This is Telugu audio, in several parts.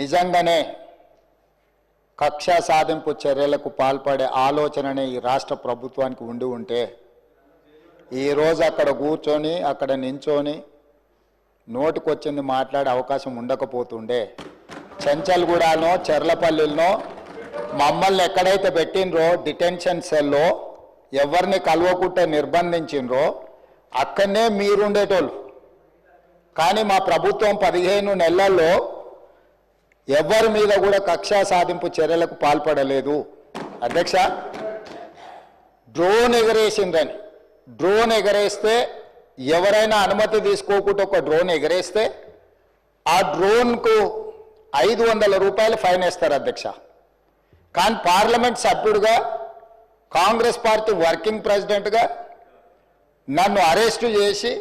నిజంగానే కక్ష సాధింపు చర్యలకు పాల్పడే ఆలోచననే ఈ రాష్ట్ర ప్రభుత్వానికి ఉండి ఉంటే ఈరోజు అక్కడ కూర్చొని అక్కడ నించొని నోటికొచ్చింది మాట్లాడే అవకాశం ఉండకపోతుండే. చెంచల్గూడనో చెర్లపల్లిలో మమ్మల్ని ఎక్కడైతే పెట్టినరో డిటెన్షన్ సెల్లో ఎవరిని కలవకుంటే నిర్బంధించినరో అక్కడనే మీరుండేటోళ్ళు. కానీ మా ప్రభుత్వం 15 నెలల్లో ఎవరి మీద కూడా కక్ష సాధింపు చర్యలకు పాల్పడలేదు. అధ్యక్ష, డ్రోన్ ఎగరేసిందని, డ్రోన్ ఎగరేస్తే ఎవరైనా అనుమతి తీసుకోకుండా ఒక డ్రోన్ ఎగరేస్తే ఆ డ్రోన్కు 500 రూపాయలు ఫైన్ వేస్తారు అధ్యక్ష. కానీ పార్లమెంట్ సభ్యుడిగా కాంగ్రెస్ పార్టీ వర్కింగ్ ప్రెసిడెంట్గా నన్ను అరెస్టు చేసి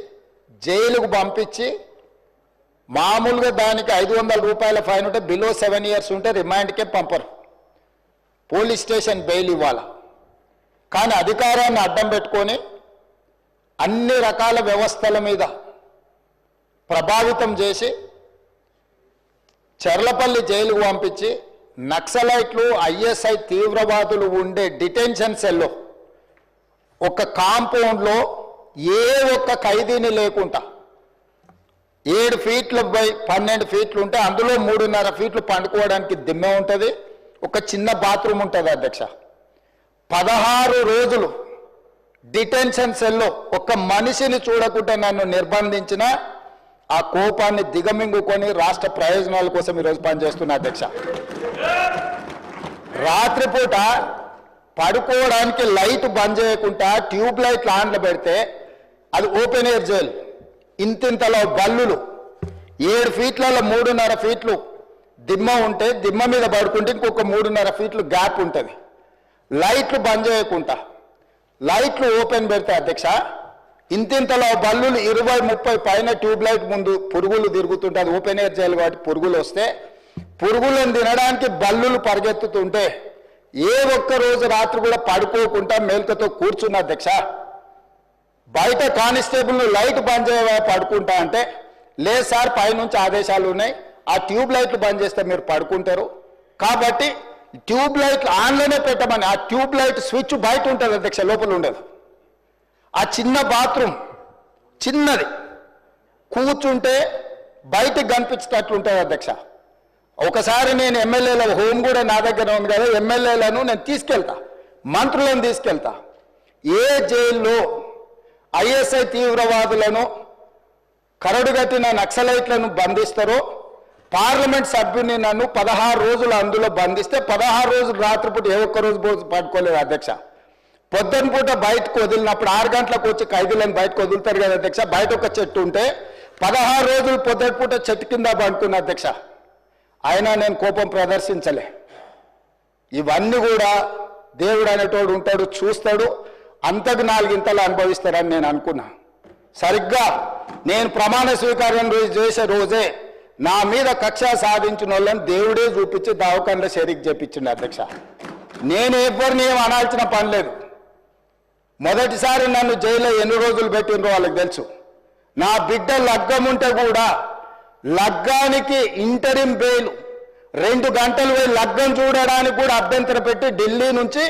జైలుకు పంపించి మామూలుగా దానికి 500 రూపాయల ఫైన్ ఉంటే బిలో 7 ఇయర్స్ ఉంటే రిమాండ్కే పంపరు, పోలీస్ స్టేషన్ బెయిల్ ఇవ్వాలి. కానీ అధికారాన్ని అడ్డం పెట్టుకొని అన్ని రకాల వ్యవస్థల మీద ప్రభావితం చేసి చెర్లపల్లి జైలుకు పంపించి నక్సలైట్లు ఐఎస్ఐ తీవ్రవాదులు ఉండే డిటెన్షన్ సెల్లో ఒక కాంపౌండ్లో ఏ ఒక్క ఖైదీని లేకుండా 7 ఫీట్లు బై 12 ఫీట్లు ఉంటే అందులో 3.5 ఫీట్లు పండుకోవడానికి దిమ్మె ఉంటుంది, ఒక చిన్న బాత్రూమ్ ఉంటుంది అధ్యక్ష. 16 రోజులు డిటెన్షన్ సెల్లో ఒక్క మనిషిని చూడకుండా నన్ను నిర్బంధించిన ఆ కోపాన్ని దిగమింగుకొని రాష్ట్ర ప్రయోజనాల కోసం ఈరోజు పనిచేస్తున్నా అధ్యక్ష. రాత్రిపూట పడుకోవడానికి లైట్ బంద్ చేయకుండా ట్యూబ్ లైట్లు ఆన్లో పెడితే అది ఓపెన్ ఎయిర్ జైలు. ఇంతింతలో బల్లులు 7 ఫీట్లలో 3.5 ఫీట్లు దిమ్మ ఉంటే దిమ్మ మీద పడుకుంటే ఇంకొక 3.5 ఫీట్లు గ్యాప్ ఉంటుంది. లైట్లు బంద్ చేయకుండా లైట్లు ఓపెన్ పెడితే అధ్యక్ష ఇంతింతలో బల్లులు 20-30 పైన ట్యూబ్ లైట్ ముందు పురుగులు తిరుగుతుంటే అది ఓపెన్ ఎయిర్ జైలు కాబట్టి పురుగులు వస్తే పురుగులను తినడానికి బల్లులు పరిగెత్తుతుంటే ఏ ఒక్క రోజు రాత్రి కూడా పడుకోకుండా మేల్కతో కూర్చున్న అధ్యక్ష. బయట కానిస్టేబుల్ లైట్ బంద్ చేయవా పడుకుంటా అంటే లేదు సార్ పైనుంచి ఆదేశాలు ఉన్నాయి, ఆ ట్యూబ్ లైట్లు బంద్ చేస్తే మీరు పడుకుంటారు కాబట్టి ట్యూబ్ లైట్లు ఆన్లోనే పెట్టమని. ఆ ట్యూబ్ లైట్ స్విచ్ బయట ఉంటుంది అధ్యక్ష, లోపల ఉండదు. ఆ చిన్న బాత్రూమ్ చిన్నది కూర్చుంటే బయటకు కనిపించేటట్లు ఉంటుంది అధ్యక్ష. ఒకసారి నేను ఎమ్మెల్యేల హోమ్ కూడా నా దగ్గర ఉంది కదా, ఎమ్మెల్యేలను నేను తీసుకెళ్తా, మంత్రులను తీసుకెళ్తా. ఏ జైల్లో ఐఎస్ఐ తీవ్రవాదులను కరడుగట్టిన నక్సలైట్లను బంధిస్తారో పార్లమెంట్ సభ్యుని నన్ను 16 రోజులు అందులో బంధిస్తే 16 రోజులు రాత్రిపూట ఏ ఒక్క రోజు పడుకోలేదు అధ్యక్ష. పొద్దున పూట బయటకు వదిలినప్పుడు 6 గంటలకు వచ్చి ఖైదీలను బయటకు వదులుతారు కదా అధ్యక్ష. బయట ఒక చెట్టు ఉంటే 16 రోజులు పొద్దున పూట చెట్టు కింద పడుకున్న అధ్యక్ష. అయినా నేను కోపం ప్రదర్శించలే. ఇవన్నీ కూడా దేవుడు అనేటోడు ఉంటాడు, చూస్తాడు, అంతకు 4 ఇంతలు అనుభవిస్తాడని నేను అనుకున్నా. సరిగ్గా నేను ప్రమాణ స్వీకారం చేసే రోజే నా మీద కక్ష సాధించిన వాళ్ళని దేవుడే చూపించి దావకంలో షరీక్ చేపించిండు అధ్యక్ష. నేను ఎవరిని ఏం అనాల్సిన పని లేదు. మొదటిసారి నన్ను జైల్లో ఎన్ని రోజులు పెట్టినరో వాళ్ళకి తెలుసు. నా బిడ్డ లగ్గం ఉంటే కూడా లగ్గానికి ఇంటరిం బెయిల్ 2 గంటలు పోయి లగ్గం చూడడానికి కూడా అభ్యంతరం పెట్టి ఢిల్లీ నుంచి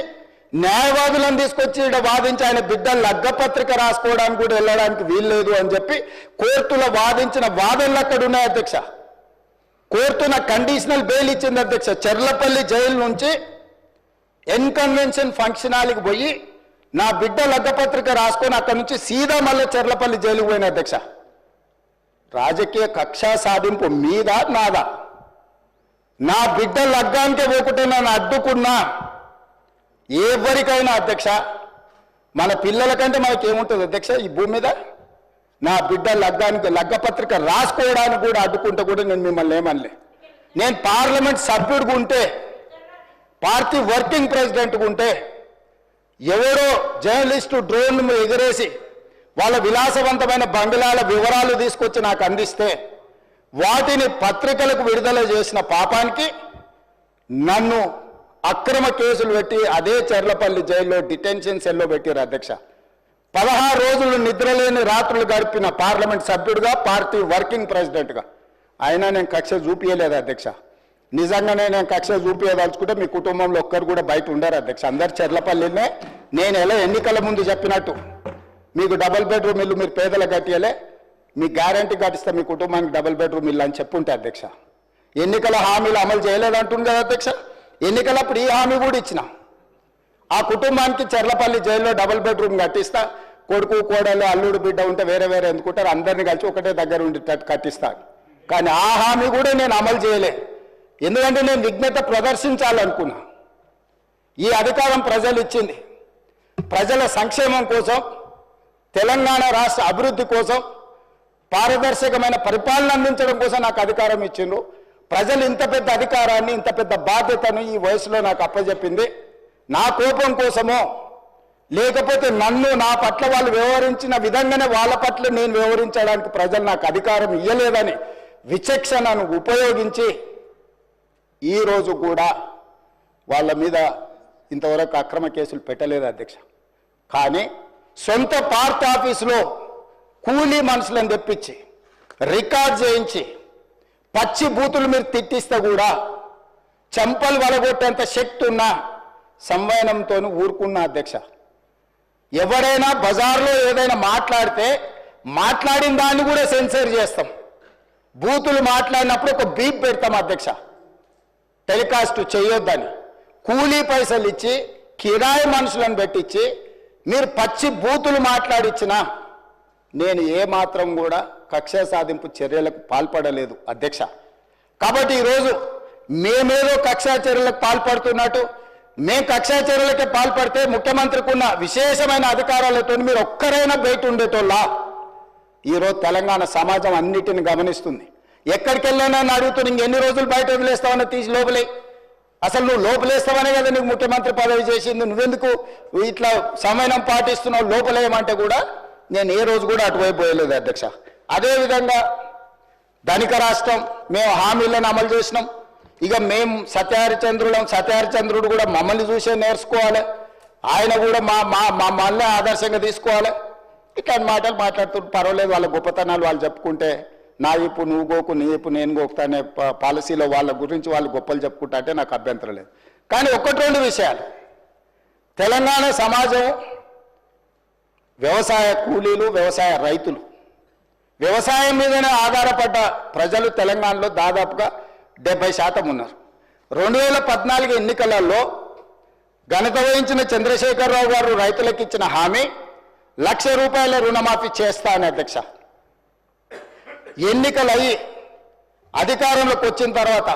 న్యాయవాదులను తీసుకొచ్చి ఇక్కడ వాదించి ఆయన బిడ్డ లగ్గపత్రిక రాసుకోవడానికి కూడా వెళ్ళడానికి వీల్లేదు అని చెప్పి కోర్టులో వాదించిన వాదనలు అక్కడ ఉన్నాయి అధ్యక్ష. కోర్టు నాకు కండిషనల్ బెయిల్ ఇచ్చింది అధ్యక్ష. చెర్లపల్లి జైలు నుంచి ఎన్కన్వెన్షన్ ఫంక్షన్ హాల్కి పోయి నా బిడ్డ లగ్గపత్రిక రాసుకొని అక్కడ నుంచి సీదా మళ్ళీ చెర్లపల్లి జైలుకు పోయిన అధ్యక్ష. రాజకీయ కక్ష సాధింపు మీద నాదా? నా బిడ్డ లగ్గానికే పోకుంటే నన్ను అడ్డుకున్నా ఎవరికైనా అధ్యక్ష, మన పిల్లల కంటే మనకేముంటుంది అధ్యక్ష ఈ భూమి మీద? నా బిడ్డ లగ్గానికి లగ్గపత్రిక రాసుకోవడానికి కూడా అడ్డుకుంటే కూడా నేను మిమ్మల్ని ఏమనలే. నేను పార్లమెంట్ సభ్యుడిగా ఉంటే, పార్టీ వర్కింగ్ ప్రెసిడెంట్గా ఉంటే ఎవరో జర్నలిస్టు డ్రోన్ ఎగరేసి వాళ్ళ విలాసవంతమైన బంగ్లాల వివరాలు తీసుకొచ్చి నాకు అందిస్తే వాటిని పత్రికలకు విడుదల చేసిన పాపానికి నన్ను అక్రమ కేసులు పెట్టి అదే చెర్లపల్లి జైల్లో డిటెన్షన్ సెల్లో పెట్టారు అధ్యక్ష. 16 రోజులు నిద్రలేని రాత్రులు గడిపిన పార్లమెంట్ సభ్యుడిగా, పార్టీ వర్కింగ్ ప్రెసిడెంట్గా అయినా నేను కక్ష చూపించలేదు అధ్యక్ష. నిజంగానే నేను కక్ష చూపించదలుచుకుంటే మీ కుటుంబంలో ఒక్కరు కూడా బయట ఉండరు అధ్యక్ష. అందరు చెర్లపల్లినే నేను ఎలా ఎన్నికల ముందు చెప్పినట్టు మీకు డబుల్ బెడ్రూమ్ ఇల్లు మీరు పేదలకు కట్టియలే, మీ గ్యారంటీ కట్టిస్తే మీ కుటుంబానికి డబుల్ బెడ్రూమ్ ఇల్లు అని చెప్పుంటే అధ్యక్ష. ఎన్నికల హామీలు అమలు చేయలేదంటుంది కదా అధ్యక్ష. ఎన్నికలప్పుడు ఈ హామీ కూడా ఇచ్చిన, ఆ కుటుంబానికి చెర్లపల్లి జైల్లో డబుల్ బెడ్రూమ్ కట్టిస్తా, కొడుకు కోడలు అల్లుడు బిడ్డ ఉంటే వేరే వేరే ఎందుకుంటారు, అందరినీ కలిసి ఒకటే దగ్గర ఉండేటట్టు కట్టిస్తాను. కానీ ఆ హామీ కూడా నేను అమలు చేయలే, ఎందుకంటే నేను విఘ్నత ప్రదర్శించాలనుకున్నా. ఈ అధికారం ప్రజలు ఇచ్చింది ప్రజల సంక్షేమం కోసం, తెలంగాణ రాష్ట్ర అభివృద్ధి కోసం, పారదర్శకమైన పరిపాలన అందించడం కోసం నాకు అధికారం ఇచ్చిండ్రు. ప్రజలు ఇంత పెద్ద అధికారాన్ని, ఇంత పెద్ద బాధ్యతను ఈ వయసులో నాకు అప్పచెప్పింది నా కోపం కోసమో, లేకపోతే నన్ను నా పట్ల వాళ్ళు వ్యవహరించిన విధంగానే వాళ్ళ పట్ల నేను వ్యవహరించడానికి ప్రజలు నాకు అధికారం ఇవ్వలేదని విచక్షణను ఉపయోగించి ఈరోజు కూడా వాళ్ళ మీద ఇంతవరకు అక్రమ కేసులు పెట్టలేదు అధ్యక్ష. కానీ సొంత పార్టీ ఆఫీసులో కూలీ మనుషులను తెప్పించి రికార్డ్ చేయించి పచ్చి బూతులు మీరు తిట్టిస్తే కూడా చెంపలు వలగొట్టేంత శక్తి ఉన్న సంవయనంతో ఊరుకున్న అధ్యక్ష. ఎవరైనా బజార్లో ఏదైనా మాట్లాడితే మాట్లాడిన దాన్ని కూడా సెన్సర్ చేస్తాం. బూతులు మాట్లాడినప్పుడు ఒక బీప్ పెడతాం అధ్యక్ష, టెలికాస్ట్ చేయొద్దని. కూలీ పైసలు ఇచ్చి కిరాయి మనుషులను పెట్టించి మీరు పచ్చి బూతులు మాట్లాడిచ్చినా నేను ఏమాత్రం కూడా కక్ష సాధింపు చర్యలకు పాల్పడలేదు అధ్యక్ష. కాబట్టి ఈరోజు మేమేదో కక్షా చర్యలకు పాల్పడుతున్నట్టు, మేము కక్షా చర్యలకే పాల్పడితే ముఖ్యమంత్రికి ఉన్న విశేషమైన అధికారాలతో మీరు ఒక్కరైనా బయట ఉండేటోళ్ళా? ఈరోజు తెలంగాణ సమాజం అన్నిటిని గమనిస్తుంది. ఎక్కడికి వెళ్ళానని అడుగుతుంది, ఇంకెన్ని రోజులు బయట వదిలేస్తావని తీసి లోపలే. అసలు నువ్వు లోపలేస్తావనే కదా నీకు ముఖ్యమంత్రి పదవి చేసింది, నువ్వెందుకు ఇట్లా సమయం పాటిస్తున్నావు లోపలేయమంటే కూడా నేను ఏ రోజు కూడా అటువైపు పోయలేదు అధ్యక్ష. అదేవిధంగా ధనిక రాష్ట్రం, మేము హామీలను అమలు చేసినాం. ఇక మేము సత్యహరిచంద్రుడు కూడా మమ్మల్ని చూసే నేర్చుకోవాలి, ఆయన కూడా మమ్మల్ని ఆదర్శంగా తీసుకోవాలి. ఇట్లాంటి మాటలు మాట్లాడుతుంటే పర్వాలేదు, వాళ్ళ గొప్పతనాలు వాళ్ళు చెప్పుకుంటే నా ఇప్పు నువ్వు గోకు, నీ ఇప్పు నేను గోకుతా అనే పాలసీలో వాళ్ళ గురించి వాళ్ళు గొప్పలు చెప్పుకుంటా అంటే నాకు అభ్యంతరం లేదు. కానీ ఒకటి రెండు విషయాలు, తెలంగాణ సమాజం వ్యవసాయ కూలీలు, వ్యవసాయ రైతులు, వ్యవసాయం మీదనే ఆధారపడ్డ ప్రజలు తెలంగాణలో దాదాపుగా 70% ఉన్నారు. 2014 ఎన్నికలలో ఘనత వహించిన చంద్రశేఖరరావు గారు రైతులకు ఇచ్చిన హామీ ₹1,00,000 రుణమాఫీ చేస్తా అని అధ్యక్ష. ఎన్నికలయ్యి అధికారంలోకి వచ్చిన తర్వాత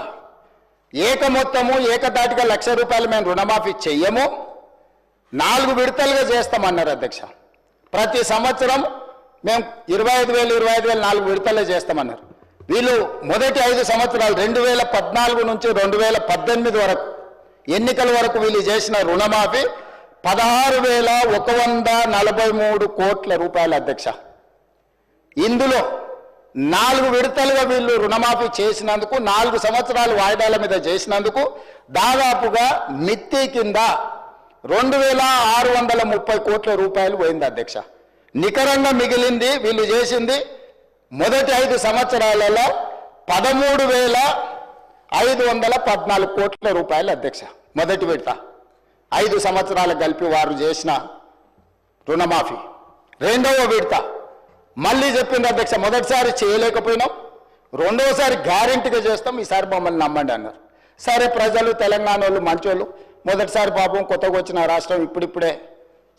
ఏకదాటిగా ₹1,00,000 మేము రుణమాఫీ చెయ్యము, 4 విడతలుగా చేస్తామన్నారు అధ్యక్ష. ప్రతి సంవత్సరం మేము 25,000 4 విడతలే చేస్తామన్నారు. వీళ్ళు మొదటి 5 సంవత్సరాలు 2014 నుంచి 2018 వరకు ఎన్నికల వరకు వీళ్ళు చేసిన రుణమాఫీ ₹16,143 కోట్ల అధ్యక్ష. ఇందులో 4 విడతలుగా వీళ్ళు రుణమాఫీ చేసినందుకు, 4 సంవత్సరాలు వాయిదాల మీద చేసినందుకు దాదాపుగా మిత్తి కింద ₹2,630 కోట్ల పోయింది అధ్యక్ష. నికరంగా మిగిలింది వీళ్ళు చేసింది మొదటి 5 సంవత్సరాలలో ₹13,514 కోట్ల అధ్యక్ష. మొదటి విడత 5 సంవత్సరాలు కలిపి వారు చేసిన రుణమాఫీ. రెండవ విడత మళ్ళీ చెప్పింది అధ్యక్ష, మొదటిసారి చేయలేకపోయినాం, రెండవసారి గ్యారెంటీగా చేస్తాం, ఈసారి మమ్మల్ని నమ్మండి అన్నారు. సరే, ప్రజలు తెలంగాణ వాళ్ళు మంచోళ్ళు, మొదటిసారి పాపం కొత్తగా వచ్చిన రాష్ట్రం ఇప్పుడిప్పుడే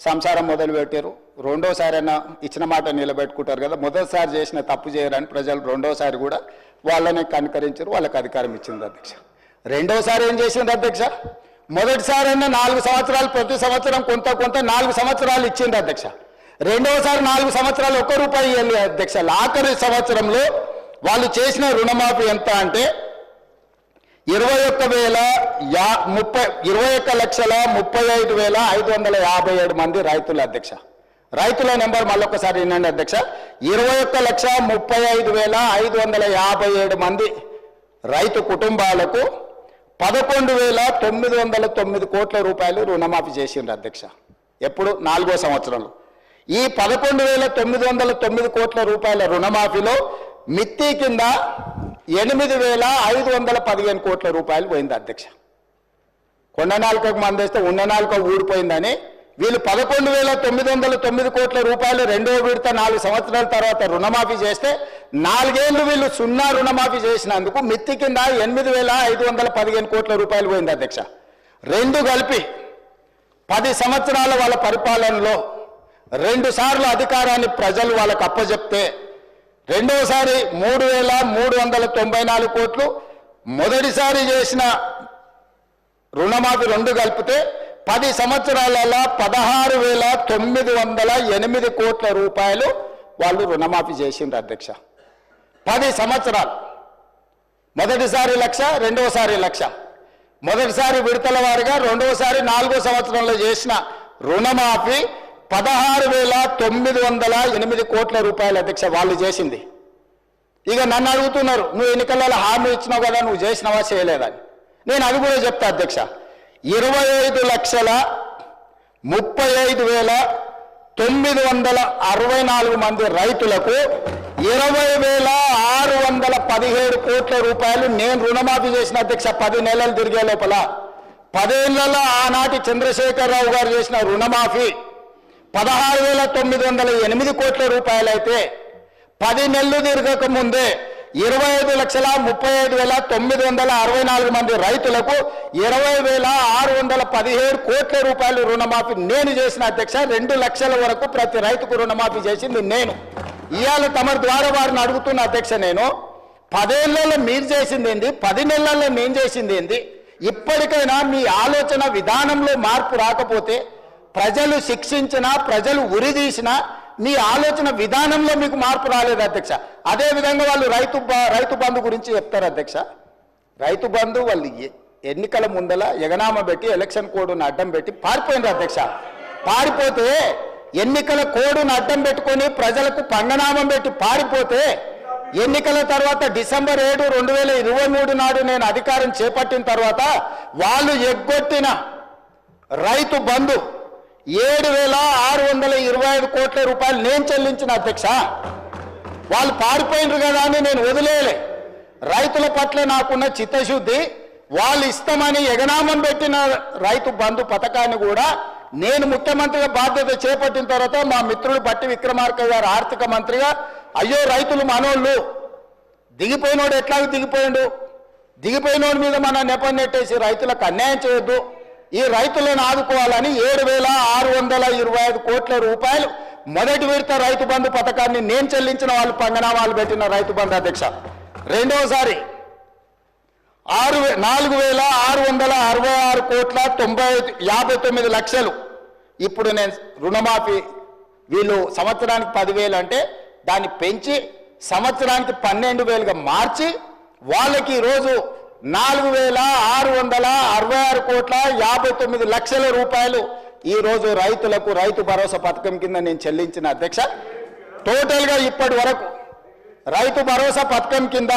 సంసారం మొదలు పెట్టారు, రెండోసారైనా ఇచ్చిన మాట నిలబెట్టుకుంటారు కదా, మొదటిసారి చేసిన తప్పు చేయరని ప్రజలు రెండోసారి కూడా వాళ్ళని కనుకరించారు, వాళ్ళకి అధికారం ఇచ్చింది అధ్యక్ష. రెండోసారి ఏం చేసింది అధ్యక్ష, మొదటిసారైనా 4 సంవత్సరాలు ప్రతి సంవత్సరం కొంత 4 సంవత్సరాలు ఇచ్చింది అధ్యక్ష. రెండోసారి 4 సంవత్సరాలు ₹1 ఇవ్వాలి అధ్యక్ష. ఆఖరి సంవత్సరంలో వాళ్ళు చేసిన రుణమాఫీ ఎంత అంటే 21,35,557 మంది రైతులు అధ్యక్ష. రైతుల నెంబర్ మళ్ళొకసారి వినండి అధ్యక్ష, 21,35,557 మంది రైతు కుటుంబాలకు 11,909 కోట్ల రూపాయలు రుణమాఫీ చేసిండ్రు అధ్యక్ష. ఎప్పుడు? 4వ సంవత్సరంలో. ఈ 11,909 కోట్ల రూపాయల రుణమాఫీలో మిత్తి కింద 8,515 కోట్ల రూపాయలు పోయింది అధ్యక్ష. కొండ నాలుకకు మందేస్తే ఉన్న నాలుక ఊడిపోయిందని వీళ్ళు 11,909 కోట్ల రూపాయలు రెండో విడత 4 సంవత్సరాల తర్వాత రుణమాఫీ చేస్తే 4 ఏళ్ళు వీళ్ళు సున్నా రుణమాఫీ చేసినందుకు మిత్తి కింద 8,515 కోట్ల రూపాయలు పోయింది అధ్యక్ష. రెండు కలిపి 10 సంవత్సరాల వాళ్ళ పరిపాలనలో 2 సార్లు అధికారాన్ని ప్రజలు వాళ్ళకు అప్పచెప్తే రెండోసారి 3,394 కోట్లు, మొదటిసారి చేసిన రుణమాఫీ 2 కలిపితే 10 సంవత్సరాలలో 16,908 కోట్ల రూపాయలు వాళ్ళు రుణమాఫీ చేసిండ్రు అధ్యక్ష. 10 సంవత్సరాలు, మొదటిసారి 1,00,000, రెండోసారి 1,00,000, మొదటిసారి విడతల వారిగా, రెండోసారి 4వ సంవత్సరంలో చేసిన రుణమాఫీ 16,908 కోట్ల రూపాయలు అధ్యక్ష వాళ్ళు చేసింది. ఇక నన్ను అడుగుతున్నారు, నువ్వు ఎన్నికలలో హామీ ఇచ్చినావు కదా, నువ్వు చేసినావా చేయలేదని. నేను అది కూడా చెప్తా అధ్యక్ష. 25,35,964 మంది రైతులకు 20,617 కోట్ల రూపాయలు నేను రుణమాఫీ చేసిన అధ్యక్ష. 10 నెలలు తిరిగే లోపల 10 ఏళ్లలో ఆనాటి చంద్రశేఖరరావు గారు చేసిన రుణమాఫీ 16,908 కోట్ల రూపాయలు అయితే 10 నెలలు తిరగక ముందే 25,35,964 మంది రైతులకు 20,617 కోట్ల రూపాయలు రుణమాఫీ నేను చేసిన అధ్యక్ష. 2 లక్షల వరకు ప్రతి రైతుకు రుణమాఫీ చేసింది నేను. ఇవాళ తమ ద్వారా వారిని అడుగుతున్న అధ్యక్ష, నేను 10 ఏళ్లలో మీరు చేసింది ఏంది, 10 నెలల్లో నేను చేసింది ఏంది? ఇప్పటికైనా మీ ఆలోచన విధానంలో మార్పు రాకపోతే, ప్రజలు శిక్షించినా ప్రజలు ఉరిదీసినా మీ ఆలోచన విధానంలో మీకు మార్పు రాలేదు అధ్యక్ష. అదేవిధంగా వాళ్ళు రైతు బంధు గురించి చెప్తారు అధ్యక్ష. రైతు బంధు వాళ్ళు ఎన్నికల ముందల ఎగనామ పెట్టి ఎలక్షన్ కోడ్ను అడ్డం పెట్టి పారిపోయినారు అధ్యక్ష. పారిపోతే ఎన్నికల కోడ్ను అడ్డం పెట్టుకొని ప్రజలకు పంగనామం పెట్టి పారిపోతే ఎన్నికల తర్వాత డిసెంబర్ 7, 2023 నాడు నేను అధికారం చేపట్టిన తర్వాత వాళ్ళు ఎగ్గొట్టిన రైతు బంధు 7,625 కోట్ల రూపాయలు నేను చెల్లించిన అధ్యక్ష. వాళ్ళు పారిపోయినరు కదా అని నేను వదిలేయలే. రైతుల పట్ల నాకున్న చిత్తశుద్ధి, వాళ్ళు ఇస్తామని ఎగనామం పెట్టిన రైతు బంధు పథకాన్ని కూడా నేను ముఖ్యమంత్రిగా బాధ్యత చేపట్టిన తర్వాత మా మిత్రుడు బట్టి విక్రమార్క గారు ఆర్థిక మంత్రిగా, అయ్యో రైతులు మనోళ్ళు, దిగిపోయినోడు ఎట్లాగో దిగిపోయిండు, దిగిపోయినోడి మీద మన నెపం నెట్టేసి రైతులకు అన్యాయం చేయొద్దు, ఈ రైతులను ఆదుకోవాలని 7,625 కోట్ల రూపాయలు మొదటి విడత రైతు బంధు పథకాన్ని నేను చెల్లించిన వాళ్ళు పంగనామాలు పెట్టిన రైతు బంధు అధ్యక్ష. రెండవసారి 4,666 కోట్ల 59 లక్షలు ఇప్పుడు నేను రుణమాఫీ, వీళ్ళు సంవత్సరానికి 10,000 అంటే దాన్ని పెంచి సంవత్సరానికి 12,000గా మార్చి వాళ్ళకి ఈరోజు 4,666 కోట్ల 59 లక్షల రూపాయలు ఈరోజు రైతులకు రైతు భరోసా పథకం కింద నేను చెల్లించిన అధ్యక్ష. టోటల్గా ఇప్పటి వరకు రైతు భరోసా పథకం కింద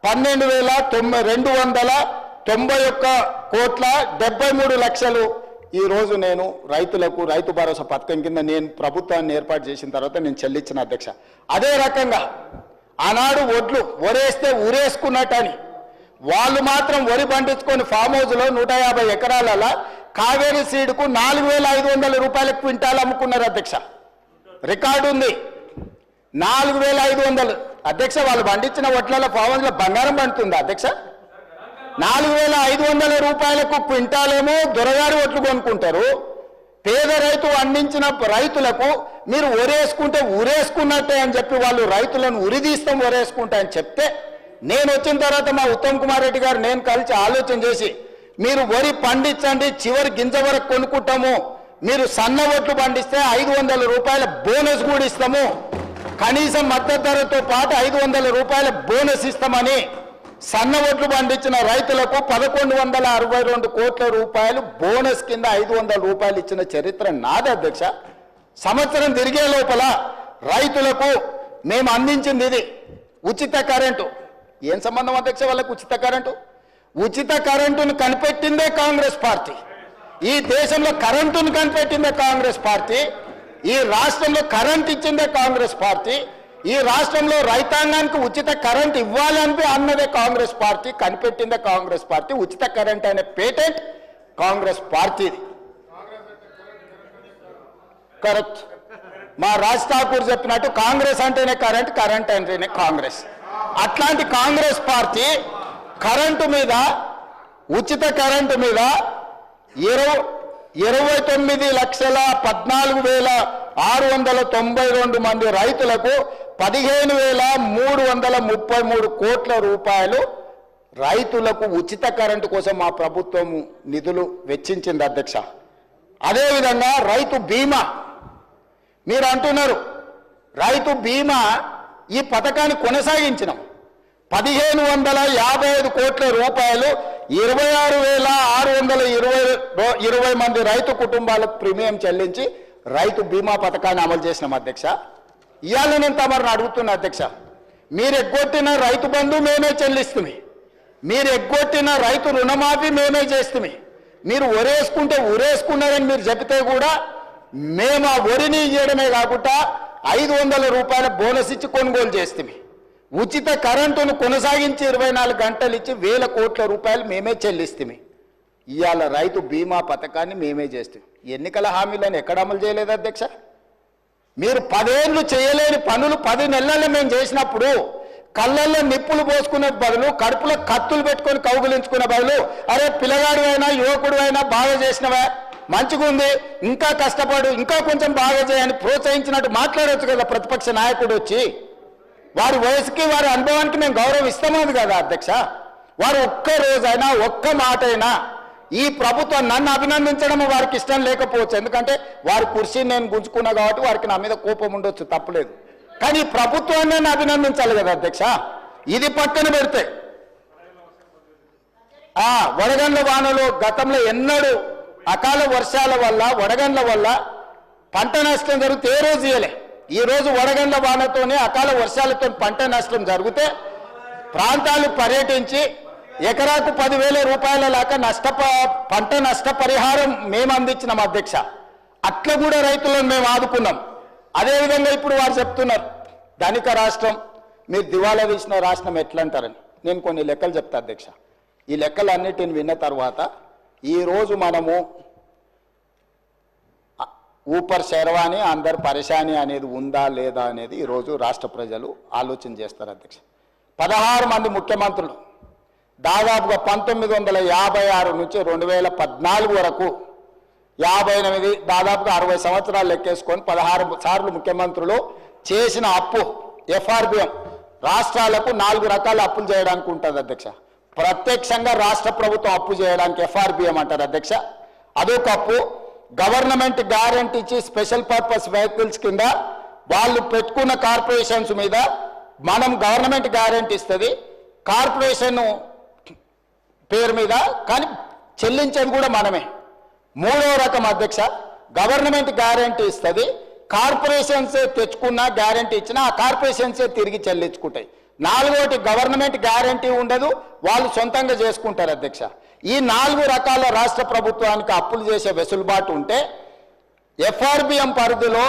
12,291 కోట్ల 73 లక్షలు ఈరోజు నేను రైతులకు రైతు భరోసా పథకం కింద నేను ప్రభుత్వాన్ని ఏర్పాటు చేసిన తర్వాత నేను చెల్లించిన అధ్యక్ష. అదే రకంగా ఆనాడు వరేస్తే ఊరేసుకున్నట్టని వాళ్ళు మాత్రం వరి పండించుకొని ఫామ్ హౌస్లో 150 ఎకరాల కావేరీ సీడ్కు 4,500 రూపాయల క్వింటాల్ అమ్ముకున్నారు అధ్యక్ష. రికార్డు ఉంది. 4,500 అధ్యక్ష. వాళ్ళు పండించిన వడ్ల ఫామ్ హౌస్లో బంగారం పండుతుంది అధ్యక్ష. 4,500 రూపాయలకు క్వింటాలేమో దొరగారి ఒట్లు కొనుక్కుంటారు. పేద రైతు పండించిన రైతులకు మీరు ఒరేసుకుంటే ఊరేసుకున్నట్టే అని చెప్పి వాళ్ళు రైతులను ఉరిదీస్తాం ఒరేసుకుంటా అని చెప్తే, నేను వచ్చిన తర్వాత మా ఉత్తమ్ కుమార్ రెడ్డి గారు నేను కలిసి ఆలోచన చేసి, మీరు వరి పండించండి, చివరి గింజ వరకు కొనుక్కుంటాము, మీరు సన్న ఒట్లు పండిస్తే 500 రూపాయల బోనస్ కూడా ఇస్తాము, కనీసం మద్దతు ధరతో పాటు 500 రూపాయల బోనస్ ఇస్తామని సన్న ఒట్లు పండించిన రైతులకు 1,162 కోట్ల రూపాయలు బోనస్ కింద 500 రూపాయలు ఇచ్చిన చరిత్ర నాది అధ్యక్ష. సంవత్సరం తిరిగే లోపల రైతులకు మేము అందించింది ఇది ఉచిత కరెంటు. ఏం సంబంధం అధ్యక్ష వాళ్ళకు ఉచిత కరెంటు? ఉచిత కరెంటును కనిపెట్టిందే కాంగ్రెస్ పార్టీ. ఈ దేశంలో కరెంటును కనిపెట్టిందే కాంగ్రెస్ పార్టీ. ఈ రాష్ట్రంలో కరెంట్ ఇచ్చిందే కాంగ్రెస్ పార్టీ. ఈ రాష్ట్రంలో రైతాంగానికి ఉచిత కరెంట్ ఇవ్వాలని అన్నదే కాంగ్రెస్ పార్టీ, కనిపెట్టిందే కాంగ్రెస్ పార్టీ. ఉచిత కరెంట్ అనే పేటెంట్ కాంగ్రెస్ పార్టీది. కరెక్ట్. మా రాజ్ ఠాకూర్ చెప్పినట్టు కాంగ్రెస్ అంటేనే కరెంట్, కరెంట్ అంటేనే కాంగ్రెస్. అట్లాంటి కాంగ్రెస్ పార్టీ కరెంటు మీద, ఉచిత కరెంటు మీద 29,14,692 మంది రైతులకు 15,333 కోట్ల రూపాయలు రైతులకు ఉచిత కరెంటు కోసం మా ప్రభుత్వం నిధులు వెచ్చించింది అధ్యక్ష. అదేవిధంగా రైతు బీమా, మీరు అంటున్నారు రైతు బీమా ఈ పథకాన్ని కొనసాగించినాం. 1,555 కోట్ల రూపాయలు 26,620 మంది రైతు కుటుంబాలకు ప్రీమియం చెల్లించి రైతు బీమా పథకాన్ని అమలు చేసినాం అధ్యక్ష. ఇవాళ నేను తమరిని అడుగుతున్నా అధ్యక్ష, మీరు ఎగ్గొట్టిన రైతు బంధు మేమే చెల్లిస్తుమి, మీరు ఎగ్గొట్టిన రైతు రుణమాఫీ మేమే చేస్తుమి, మీరు ఒరేసుకుంటే ఉరేసుకున్నారని మీరు చెబితే కూడా మేము ఆ ఒరిని ఇవ్వడమే కాకుండా 500 రూపాయల బోనస్ ఇచ్చి కొనుగోలు చేస్తుమి. ఉచిత కరెంటును కొనసాగించి 24 గంటలు ఇచ్చి 1,000 కోట్ల రూపాయలు మేమే చెల్లిస్తుమి. ఇవాళ రైతు బీమా పథకాన్ని మేమే చేస్తాం. ఎన్నికల హామీలను ఎక్కడ అమలు చేయలేదు అధ్యక్ష? మీరు 10 ఏళ్ళు చేయలేని పనులు 10 నెలల్లో మేము చేసినప్పుడు కళ్ళల్లో నిప్పులు పోసుకునే బదులు, కడుపులో కత్తులు పెట్టుకొని కౌగులించుకునే బదులు, అరే పిల్లగాడు అయినా యువకుడు అయినా బాగా చేసినవా, మంచిగా ఉంది, ఇంకా కష్టపడు, ఇంకా కొంచెం బాగా చేయని ప్రోత్సహించినట్టు మాట్లాడవచ్చు కదా ప్రతిపక్ష నాయకుడు వచ్చి. వారి వయసుకి వారి అనుభవానికి మేము గౌరవం ఇస్తామది కదా అధ్యక్ష. వారు ఒక్క రోజైనా ఒక్క మాట అయినా ఈ ప్రభుత్వం నన్ను అభినందించడం వారికి ఇష్టం లేకపోవచ్చు, ఎందుకంటే వారి కుర్చీని నేను గుంజుకున్నా కాబట్టి వారికి నా మీద కోపం ఉండొచ్చు, తప్పలేదు. కానీ ప్రభుత్వాన్ని నేను అభినందించాలి కదా అధ్యక్ష. ఇది పక్కన పెడితే వడగండ్ల వానలు గతంలో ఎన్నడూ అకాల వర్షాల వల్ల, వడగండ్ల వల్ల పంట నష్టం జరిగితే ఏ రోజు ఇయ్యలే. ఈ రోజు వడగండ్ల వానతోనే అకాల వర్షాలతో పంట నష్టం జరిగితే ప్రాంతాలు పర్యటించి ఎకరాకు 10,000 రూపాయల లాగా పంట నష్టపరిహారం మేము అందించినాం అధ్యక్ష. అట్లా కూడా రైతులను మేము ఆదుకున్నాం. అదేవిధంగా ఇప్పుడు వారు చెప్తున్నారు ధనిక రాష్ట్రం, మీరు దివాలా తీసిన రాష్ట్రం ఎట్లా అంటారని. నేను కొన్ని లెక్కలు చెప్తా అధ్యక్ష. ఈ లెక్కలన్నిటిని విన్న తర్వాత ఈరోజు మనము ఊపర్ శర్వాణి అందరు పరేషాని అనేది ఉందా లేదా అనేది ఈరోజు రాష్ట్ర ప్రజలు ఆలోచన చేస్తారు అధ్యక్ష. 16 మంది ముఖ్యమంత్రులు దాదాపుగా 1956 నుంచి 2014 వరకు 58, దాదాపుగా 60 సంవత్సరాలు లెక్కేసుకొని 16 సార్లు ముఖ్యమంత్రులు చేసిన అప్పు ఎఫ్ఆర్బిఎం రాష్ట్రాలకు 4 రకాల అప్పులు చేయడానికి ఉంటుంది అధ్యక్ష. ప్రత్యక్షంగా రాష్ట్ర ప్రభుత్వం అప్పు చేయడానికి ఎఫ్ఆర్బిఎం అంటారు అధ్యక్ష. అదొక అప్పు. గవర్నమెంట్ గ్యారెంటీ ఇచ్చి స్పెషల్ పర్పస్ వెహికల్స్ కింద వాళ్ళు పెట్టుకున్న కార్పొరేషన్స్ మీద మనం గవర్నమెంట్ గ్యారెంటీ ఇస్తుంది, కార్పొరేషన్ పేరు మీద, కానీ చెల్లించేది కూడా మనమే. 3వ రకం అధ్యక్ష, గవర్నమెంట్ గ్యారెంటీ ఇస్తుంది, కార్పొరేషన్స్ తెచ్చుకున్న గ్యారెంటీ ఇచ్చినా ఆ కార్పొరేషన్సే తిరిగి చెల్లించుకుంటాయి. 4వది గవర్నమెంట్ గ్యారెంటీ ఉండదు, వాళ్ళు సొంతంగా చేసుకుంటారు అధ్యక్ష. ఈ 4 రకాల రాష్ట్ర ప్రభుత్వానికి అప్పులు చేసే వెసులుబాటు ఉంటే ఎఫ్ఆర్బిఎం పరిధిలో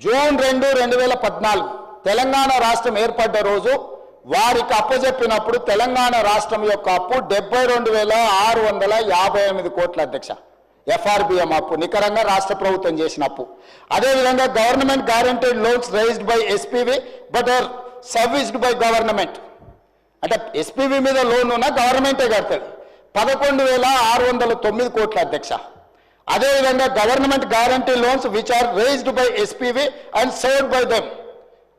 జూన్ 2, 2014 తెలంగాణ రాష్ట్రం ఏర్పడ్డ రోజు వారికి అప్పచెప్పినప్పుడు తెలంగాణ రాష్ట్రం యొక్క అప్పు 72,658 కోట్ల అధ్యక్ష. ఎఫ్ఆర్బిఎం అప్పు నికరంగా రాష్ట్ర ప్రభుత్వం చేసిన అప్పు. అదేవిధంగా government guaranteed loans raised by SPV but are serviced by government, అంటే ఎస్పీవి మీద లోన్ ఉన్నా గవర్నమెంటే కడుతుంది, 11,609 కోట్ల అధ్యక్ష. అదేవిధంగా government guarantee loans which are raised by SPV and served by them,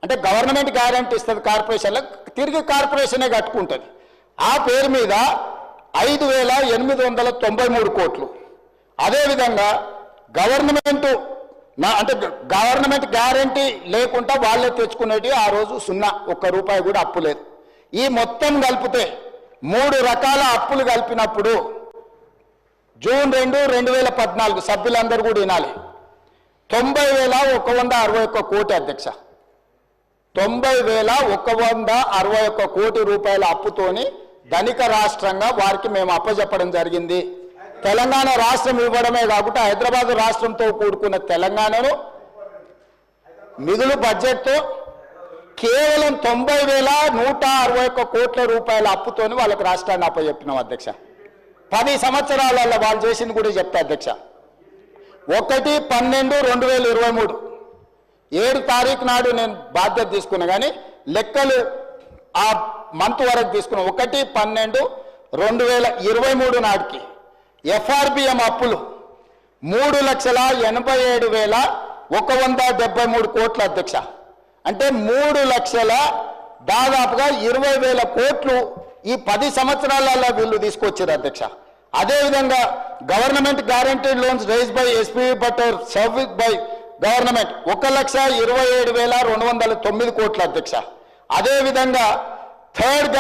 అంటే గవర్నమెంట్ గ్యారంటీ ఇస్తుంది కార్పొరేషన్లకు, తిరిగి కార్పొరేషనే కట్టుకుంటుంది. ఆ పేరు మీద 5,893 కోట్లు. అదేవిధంగా గవర్నమెంట్ గ్యారంటీ లేకుండా వాళ్ళే తెచ్చుకునేటి ఆ రోజు 0, 1 రూపాయి కూడా అప్పు లేదు. ఈ మొత్తం కలిపితే 3 రకాల అప్పులు కలిపినప్పుడు జూన్ 2, 2014 సభ్యులందరూ కూడా వినాలి, 90,161 కోటి అధ్యక్ష. 90,161 కోటి రూపాయల అప్పుతోని ధనిక రాష్ట్రంగా వారికి మేము అప్పచెప్పడం జరిగింది. తెలంగాణ రాష్ట్రం ఇవ్వడమే కాకుండా హైదరాబాద్ రాష్ట్రంతో కూడుకున్న తెలంగాణను మిగులు బడ్జెట్తో కేవలం 90,161 కోట్ల రూపాయల అప్పుతోని వాళ్ళకి రాష్ట్రాన్ని అప్పచెప్పినాం అధ్యక్ష. 10 సంవత్సరాలలో వాళ్ళు చేసింది కూడా చెప్తా అధ్యక్ష. 1/12/2023 7 తారీఖు నాడు నేను బాధ్యత తీసుకున్నా, కానీ లెక్కలు ఆ మంత్ వరకు తీసుకున్నా. 1/12/2023 నాటికి ఎఫ్ఆర్బిఎం అప్పులు 3,87,173 కోట్ల అధ్యక్ష. అంటే 3 లక్షల దాదాపుగా 20,000 కోట్లు ఈ 10 సంవత్సరాలలో వీళ్ళు తీసుకొచ్చారు అధ్యక్ష. అదేవిధంగా government guaranteed loans raise by SPV but service by government 1,27,209 కోట్ల అధ్యక్ష. అదేవిధంగా థర్డ్